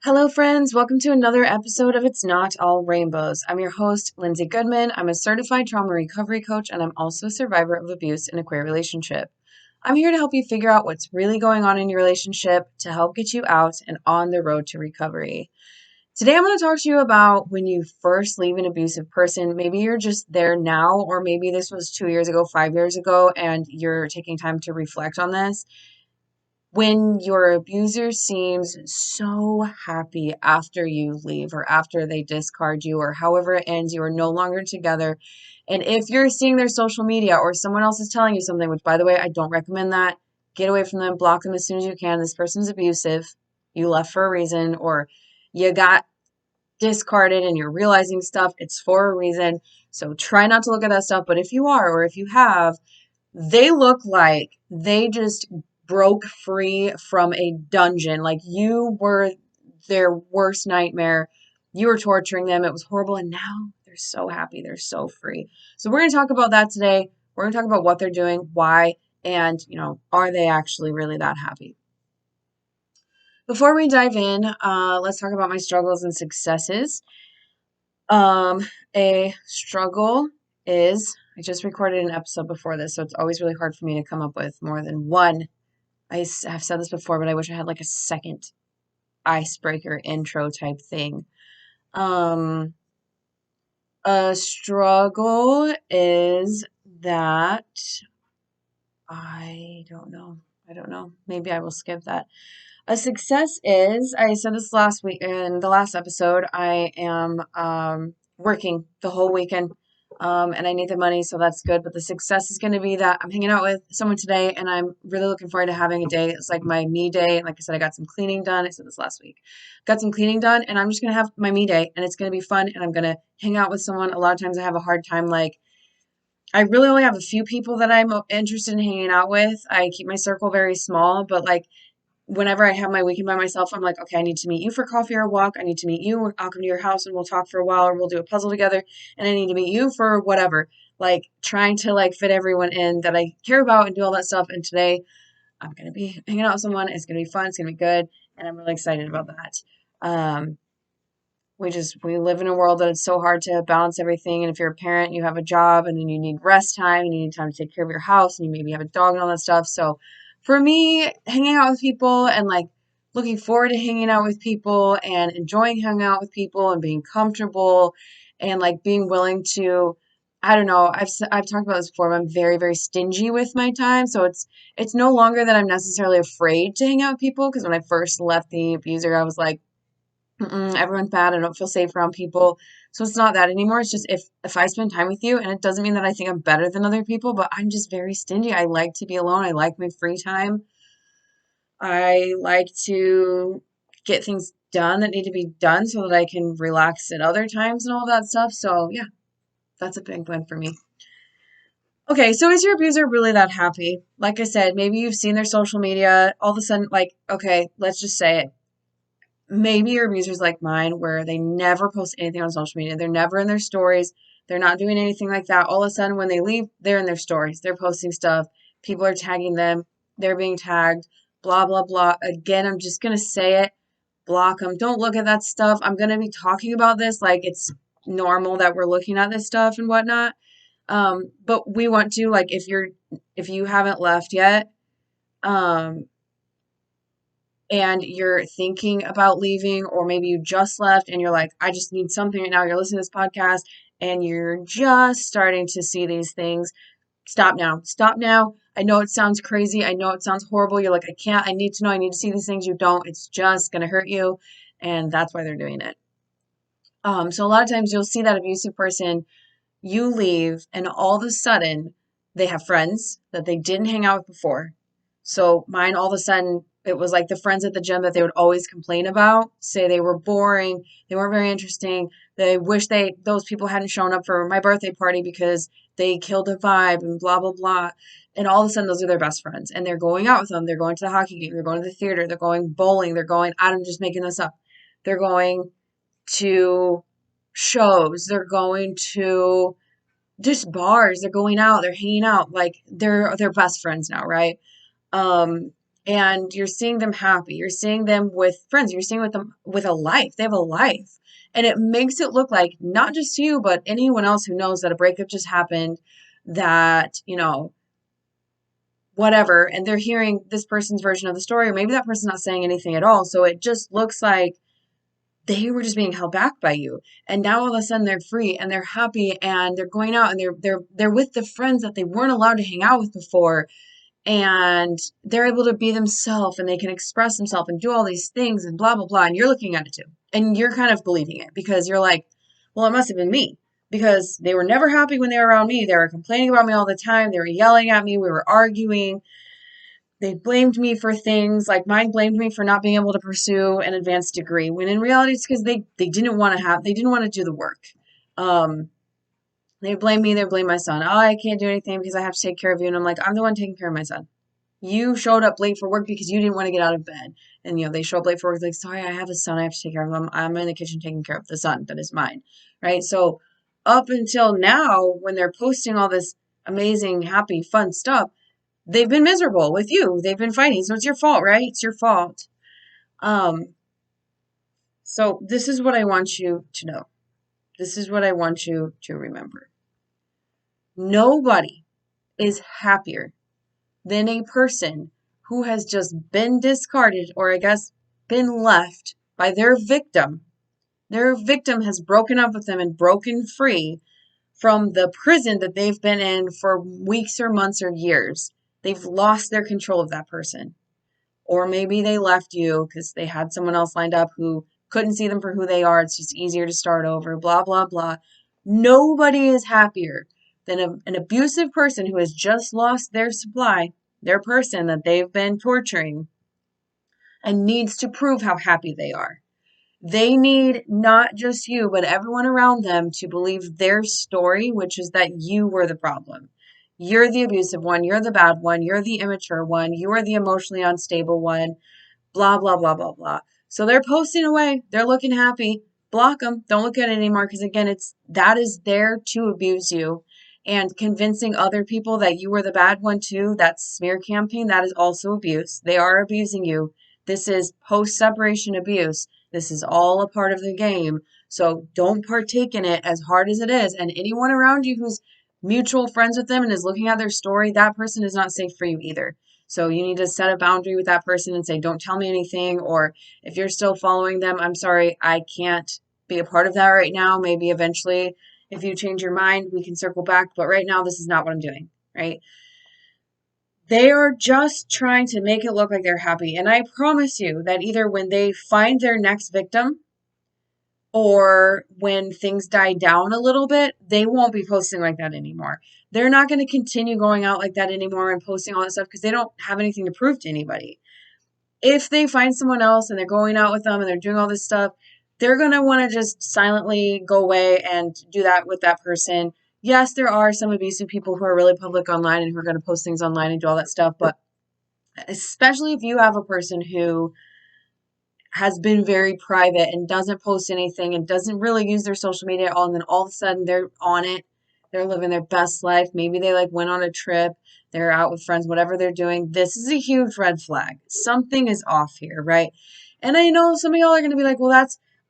Hello, friends. Welcome to another episode of It's Not All Rainbows. I'm your host, Lindsay Goodman. I'm a certified trauma recovery coach, and I'm also a survivor of abuse in a queer relationship. I'm here to help you figure out what's really going on in your relationship to help get you out and on the road to recovery. Today, I'm going to talk to you about when you first leave an abusive person. Maybe you're just there now, or maybe this was 2 years ago, 5 years ago, and you're taking time to reflect on this. When your abuser seems so happy after you leave or after they discard you or however it ends, you are no longer together. And if you're seeing their social media or someone else is telling you something, which by the way, I don't recommend that, get away from them, block them as soon as you can. This person's abusive. You left for a reason, or you got discarded and you're realizing stuff. It's for a reason. So try not to look at that stuff. But if you are, or if you have, they look like they just broke free from a dungeon. Like you were their worst nightmare. You were torturing them. It was horrible. And now they're so happy. They're so free. So we're going to talk about that today. We're going to talk about what they're doing, why, and, are they actually really that happy? Before we dive in, let's talk about my struggles and successes. A struggle is I just recorded an episode before this, so it's always really hard for me to come up with more than one. Have said this before, but I wish I had like a second icebreaker intro type thing. Um, a struggle is that I don't know. I don't know. Maybe I will skip that. A success is, I said this last week in the last episode, I am working the whole weekend and I need the money, so that's good. But the success is going to be that I'm hanging out with someone today and I'm really looking forward to having a day. It's like my me day. And like I said, I got some cleaning done. I said this last week. Got some cleaning done and I'm just going to have my me day and it's going to be fun and I'm going to hang out with someone. A lot of times I have a hard time I really only have a few people that I'm interested in hanging out with. I keep my circle very small, but whenever I have my weekend by myself, I'm like, okay, I need to meet you for coffee or a walk. I need to meet you. I'll come to your house and we'll talk for a while or we'll do a puzzle together. And I need to meet you for whatever. Like trying to fit everyone in that I care about and do all that stuff. And today I'm going to be hanging out with someone. It's going to be fun. It's going to be good. And I'm really excited about that. Um, we live in a world that it's so hard to balance everything. And if you're a parent, you have a job and then you need rest time and you need time to take care of your house and you maybe have a dog and all that stuff. So for me, hanging out with people and looking forward to hanging out with people and enjoying hanging out with people and being comfortable and being willing to, I don't know, I've talked about this before, but I'm very, very stingy with my time. So it's no longer that I'm necessarily afraid to hang out with people, because when I first left the abuser, I was like, everyone's bad. I don't feel safe around people. So it's not that anymore. It's just if I spend time with you, and it doesn't mean that I think I'm better than other people, but I'm just very stingy. I like to be alone. I like my free time. I like to get things done that need to be done so that I can relax at other times and all that stuff. So yeah, that's a big one for me. Okay, so is your abuser really that happy? Like I said, maybe you've seen their social media. All of a sudden, okay, let's just say it. Maybe your abusers like mine, where they never post anything on social media. They're never in their stories. They're not doing anything like that. All of a sudden, when they leave, they're in their stories. They're posting stuff. People are tagging them. They're being tagged. Blah, blah, blah. Again, I'm just going to say it. Block them. Don't look at that stuff. I'm going to be talking about this like it's normal that we're looking at this stuff and whatnot. But we want to, if you haven't left yet, um, and you're thinking about leaving, or maybe you just left and you're like, I just need something right now. You're listening to this podcast and you're just starting to see these things. Stop now. Stop now. I know it sounds crazy. I know it sounds horrible. You're like, I can't. I need to know. I need to see these things. You don't. It's just going to hurt you. And that's why they're doing it. So a lot of times you'll see that abusive person, you leave, and all of a sudden they have friends that they didn't hang out with before. So mine, all of a sudden, it was like the friends at the gym that they would always complain about, say they were boring, they weren't very interesting. They wish those people hadn't shown up for my birthday party because they killed the vibe and blah blah blah. And all of a sudden, those are their best friends, and they're going out with them. They're going to the hockey game. They're going to the theater. They're going bowling. They're going. I'm just making this up. They're going to shows. They're going to just bars. They're going out. They're hanging out. Like they're best friends now, right? Um, and you're seeing them happy. You're seeing them with friends. You're seeing with them with a life. They have a life. And it makes it look like not just you, but anyone else who knows that a breakup just happened, that, whatever, and they're hearing this person's version of the story, or maybe that person's not saying anything at all. So it just looks like they were just being held back by you. And now all of a sudden they're free and they're happy and they're going out and they're with the friends that they weren't allowed to hang out with before, and they're able to be themselves and they can express themselves and do all these things and blah blah blah, and you're looking at it too and you're kind of believing it because you're like, well, it must have been me, because they were never happy when they were around me. They were complaining about me all the time. They were yelling at me. We were arguing. They blamed me for things, like mine blamed me for not being able to pursue an advanced degree, when in reality it's because they didn't want to do the work. um they blame me, they blame my son. Oh, I can't do anything because I have to take care of you. And I'm like, I'm the one taking care of my son. You showed up late for work because you didn't want to get out of bed. And, they show up late for work, like, sorry, I have a son, I have to take care of him. I'm in the kitchen taking care of the son that is mine. Right? So up until now, when they're posting all this amazing, happy, fun stuff, they've been miserable with you. They've been fighting. So it's your fault, right? It's your fault. Um, so this is what I want you to know. This is what I want you to remember. Nobody is happier than a person who has just been discarded, or I guess been left by their victim. Their victim has broken up with them and broken free from the prison that they've been in for weeks or months or years. They've lost their control of that person. Or maybe they left you because they had someone else lined up who couldn't see them for who they are. It's just easier to start over, blah, blah, blah. Nobody is happier than an abusive person who has just lost their supply, their person that they've been torturing, and needs to prove how happy they are. They need not just you, but everyone around them to believe their story, which is that you were the problem. You're the abusive one. You're the bad one. You're the immature one. You are the emotionally unstable one. Blah, blah, blah, blah, blah. So they're posting away. They're looking happy. Block them. Don't look at it anymore, because again, that is there to abuse you. And convincing other people that you were the bad one too, that smear campaign, that is also abuse. They are abusing you. This is post-separation abuse. This is all a part of the game. So don't partake in it, as hard as it is. And anyone around you who's mutual friends with them and is looking at their story, that person is not safe for you either. So you need to set a boundary with that person and say, don't tell me anything. Or if you're still following them, I'm sorry, I can't be a part of that right now. Maybe eventually, if you change your mind, we can circle back. But right now, this is not what I'm doing, right? They are just trying to make it look like they're happy. And I promise you that either when they find their next victim, or when things die down a little bit, they won't be posting like that anymore. They're not going to continue going out like that anymore and posting all that stuff because they don't have anything to prove to anybody. If they find someone else and they're going out with them and they're doing all this stuff, they're going to want to just silently go away and do that with that person. Yes, there are some abusive people who are really public online and who are going to post things online and do all that stuff, but especially if you have a person who has been very private and doesn't post anything and doesn't really use their social media at all, and then all of a sudden they're on it, they're living their best life, maybe they like went on a trip, they're out with friends, whatever they're doing, this is a huge red flag. Something is off here, right? And I know some of y'all are going to be like, well,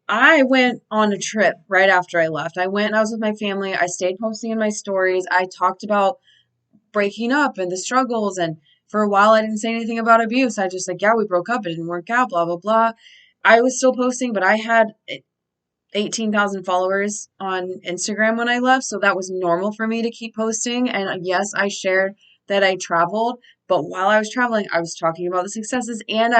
I went on a trip right after I left. I went and I was with my family. I stayed posting in my stories. I talked about breaking up and the struggles, and for a while I didn't say anything about abuse. I just like, yeah, we broke up, it didn't work out, blah blah blah. I was still posting, but I had 18,000 followers on Instagram when I left, so that was normal for me to keep posting. And yes, I shared that I traveled, but while I was traveling, I was talking about the successes, and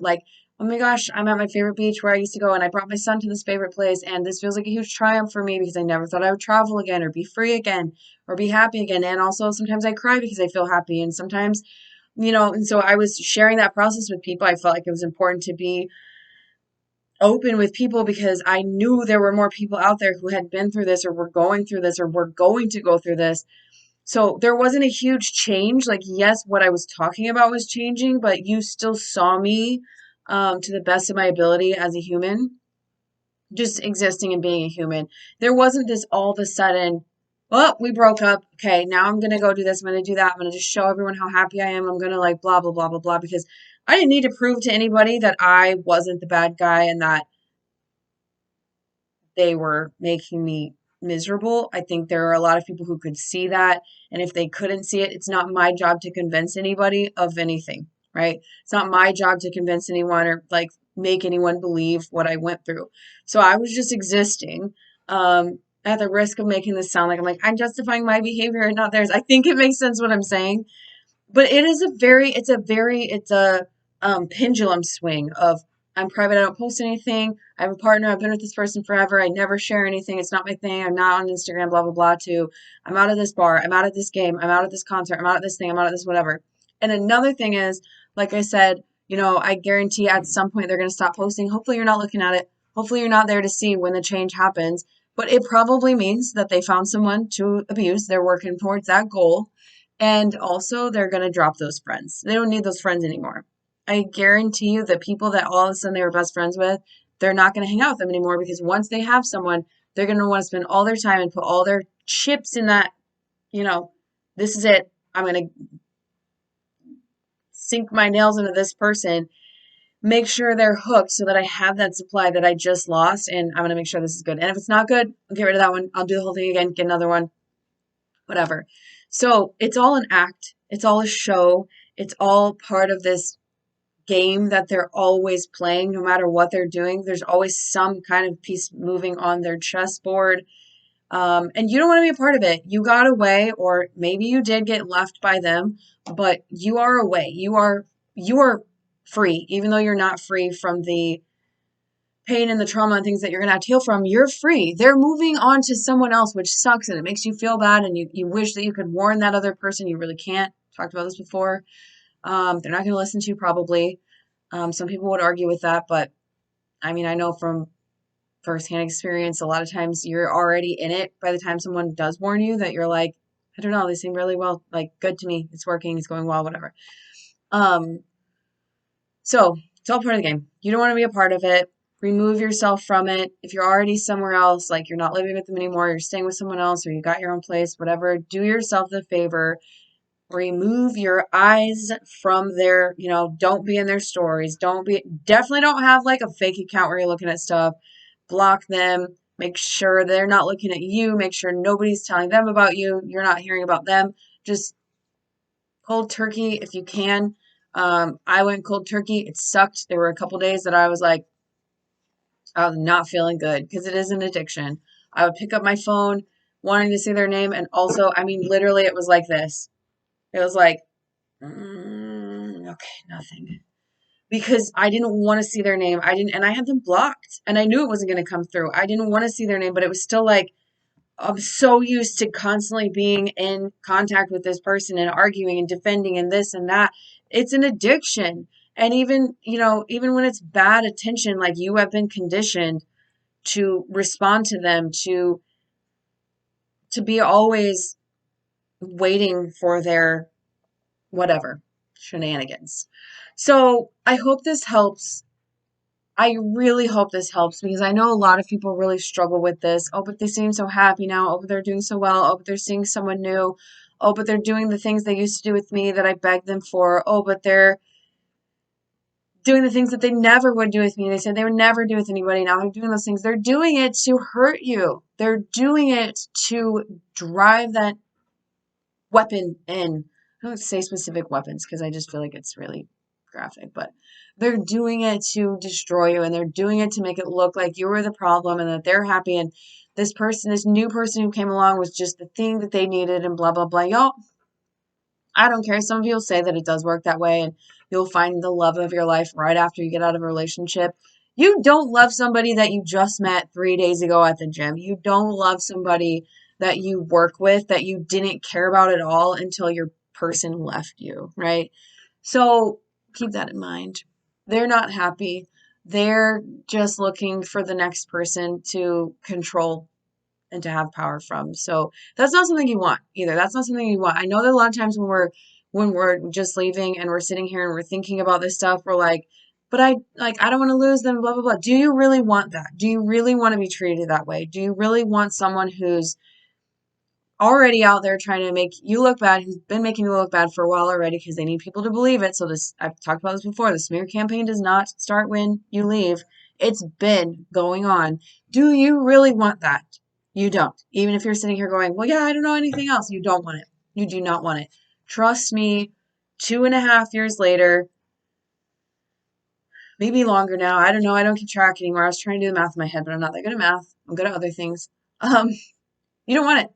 like, oh my gosh, I'm at my favorite beach where I used to go, and I brought my son to this favorite place, and this feels like a huge triumph for me because I never thought I would travel again or be free again or be happy again. And also sometimes I cry because I feel happy, and sometimes, and so I was sharing that process with people. I felt like it was important to be open with people because I knew there were more people out there who had been through this or were going through this or were going to go through this. So there wasn't a huge change. Like, yes, what I was talking about was changing, but you still saw me to the best of my ability as a human, just existing and being a human. There wasn't this all of a sudden, well, we broke up. Okay, now I'm going to go do this. I'm going to do that. I'm going to just show everyone how happy I am. I'm going to like blah, blah, blah, blah, blah, because I didn't need to prove to anybody that I wasn't the bad guy and that they were making me miserable. I think there are a lot of people who could see that. And if they couldn't see it, it's not my job to convince anybody of anything, right? It's not my job to convince anyone or like make anyone believe what I went through. So I was just existing. At the risk of making this sound like I'm justifying my behavior and not theirs. I think it makes sense what I'm saying, but it's a pendulum swing of I'm private, I don't post anything, I have a partner, I've been with this person forever, I never share anything, it's not my thing, I'm not on Instagram, blah blah blah, to I'm out of this bar, I'm out of this game, I'm out of this concert, I'm out of this thing, I'm out of this whatever. And another thing is, like I said, I guarantee at some point they're going to stop posting. Hopefully you're not looking at it, hopefully you're not there to see when the change happens, but it probably means that they found someone to abuse, they're working towards that goal, and also, they're going to drop those friends. They don't need those friends anymore. I guarantee you that people that all of a sudden they were best friends with, they're not going to hang out with them anymore, because once they have someone, they're going to want to spend all their time and put all their chips in that, you know, this is it. I'm going to sink my nails into this person, make sure they're hooked so that I have that supply that I just lost, and I'm going to make sure this is good. And if it's not good, I'll get rid of that one. I'll do the whole thing again, get another one, whatever. So it's all an act, it's all a show, it's all part of this game that they're always playing. No matter what they're doing, there's always some kind of piece moving on their chessboard. And you don't want to be a part of it. You got away, or maybe you did get left by them, but you are away. You are free, even though you're not free from the pain and the trauma and things that you're going to have to heal from. You're free. They're moving on to someone else, which sucks, and it makes you feel bad, and you wish that you could warn that other person. You really can't. Talked about this before. They're not going to listen to you, probably. Some people would argue with that, but I mean, I know from firsthand experience, a lot of times you're already in it by the time someone does warn you, that you're like, I don't know, they seem really well, like good to me. It's working. It's going well, whatever. Um, so it's all part of the game. You don't want to be a part of it. Remove yourself from it. If you're already somewhere else, like you're not living with them anymore, you're staying with someone else, or you got your own place, whatever, do yourself the favor. Remove your eyes from their, don't be in their stories. Definitely don't have like a fake account where you're looking at stuff. Block them. Make sure they're not looking at you. Make sure nobody's telling them about you. You're not hearing about them. Just cold turkey if you can. I went cold turkey. It sucked. There were a couple days that I was like, I was not feeling good, because it is an addiction. I would pick up my phone wanting to see their name. And also, I mean, literally it was like this. It was like, okay, nothing. Because I didn't want to see their name. And I had them blocked. And I knew it wasn't going to come through. I didn't want to see their name, but it was still like, I'm so used to constantly being in contact with this person and arguing and defending and this and that. It's an addiction. And even when it's bad attention, like you have been conditioned to respond to them, to be always waiting for their whatever shenanigans. So I hope this helps. I really hope this helps, because I know a lot of people really struggle with this. Oh, but they seem so happy now. Oh, but they're doing so well. Oh, but they're seeing someone new. Oh, but they're doing the things they used to do with me that I begged them for. Oh, but they're doing the things that they never would do with me. They said they would never do with anybody. Now they're doing those things. They're doing it to hurt you. They're doing it to drive that weapon in. I don't say specific weapons because I just feel like it's really graphic, but they're doing it to destroy you, and they're doing it to make it look like you were the problem and that they're happy, and this new person who came along was just the thing that they needed, and blah blah blah. Y'all, I don't care. Some people say that it does work that way, and you'll find the love of your life right after you get out of a relationship. You don't love somebody that you just met 3 days ago at the gym. You don't love somebody that you work with that you didn't care about at all until your person left you, right? So keep that in mind. They're not happy. They're just looking for the next person to control and to have power from. So that's not something you want either. That's not something you want. I know that a lot of times when we're just leaving and we're sitting here and we're thinking about this stuff, we're like, but I don't want to lose them, blah blah blah. Do you really want that? Do you really want to be treated that way? Do you really want someone who's already out there trying to make you look bad, who's been making you look bad for a while already because they need people to believe it. So this, I've talked about this before, the smear campaign does not start when you leave. It's been going on. Do you really want that? You don't. Even if you're sitting here going, well, yeah, I don't know anything else. You don't want it. You do not want it. Trust me, 2.5 years later, maybe longer now. I don't know. I don't keep track anymore. I was trying to do the math in my head, but I'm not that good at math. I'm good at other things. Um, you don't want it.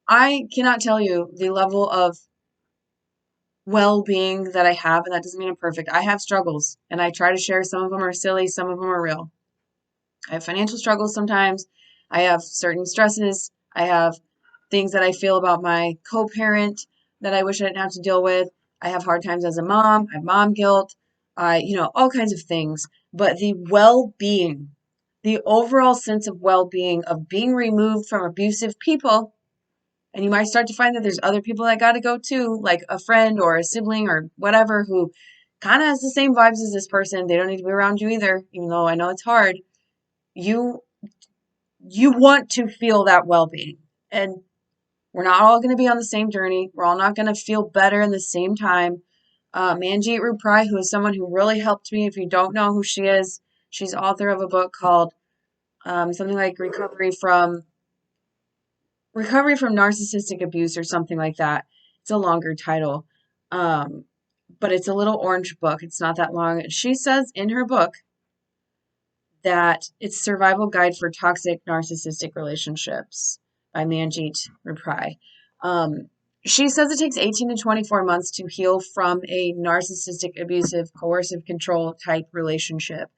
I cannot tell you the level of well-being that I have, and that doesn't mean I'm perfect. I have struggles, and I try to share. Some of them are silly, some of them are real. I have financial struggles sometimes. I have certain stresses. I have things that I feel about my co-parent that I wish I didn't have to deal with. I have hard times as a mom. I have mom guilt. All kinds of things. But the well-being, the overall sense of well-being of being removed from abusive people, and you might start to find that there's other people that got to go too, like a friend or a sibling or whatever who kind of has the same vibes as this person. They don't need to be around you either, even though I know it's hard. You you want to feel that well-being. And we're not all going to be on the same journey. We're all not going to feel better in the same time. Manjeet Ruprai, who is someone who really helped me. If you don't know who she is, she's author of a book called something like Recovery from Narcissistic Abuse or something like that. It's a longer title. Um, but it's a little orange book. It's not that long. She says in her book that it's Survival Guide for Toxic Narcissistic Relationships by Manjeet Ruprai. Um, she says it takes 18 to 24 months to heal from a narcissistic, abusive, coercive control type relationship.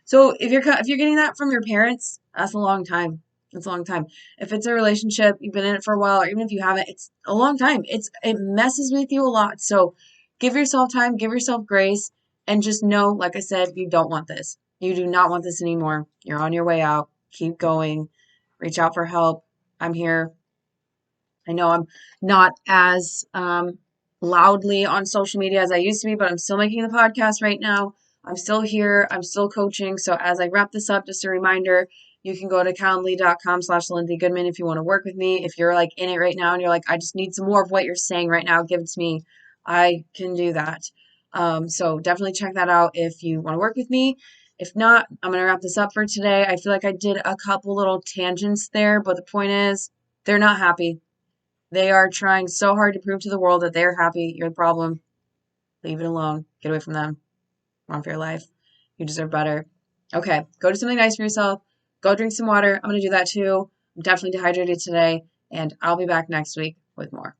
So if you're getting that from your parents, that's a long time. It's a long time. If it's a relationship, you've been in it for a while, or even if you haven't, it's a long time. It messes with you a lot. So give yourself time, give yourself grace, and just know, like I said, you don't want this. You do not want this anymore. You're on your way out. Keep going. Reach out for help. I'm here. I know I'm not as loudly on social media as I used to be, but I'm still making the podcast right now. I'm still here. I'm still coaching. So as I wrap this up, just a reminder, you can go to calendly.com/Lindsay Goodman if you want to work with me. If you're like in it right now and you're like, I just need some more of what you're saying right now, give it to me. I can do that. So definitely check that out if you want to work with me. If not, I'm going to wrap this up for today. I feel like I did a couple little tangents there, but the point is, they're not happy. They are trying so hard to prove to the world that they're happy. You're the problem. Leave it alone. Get away from them. Run for your life. You deserve better. Okay, go do something nice for yourself. Go drink some water. I'm going to do that too. I'm definitely dehydrated today, and I'll be back next week with more.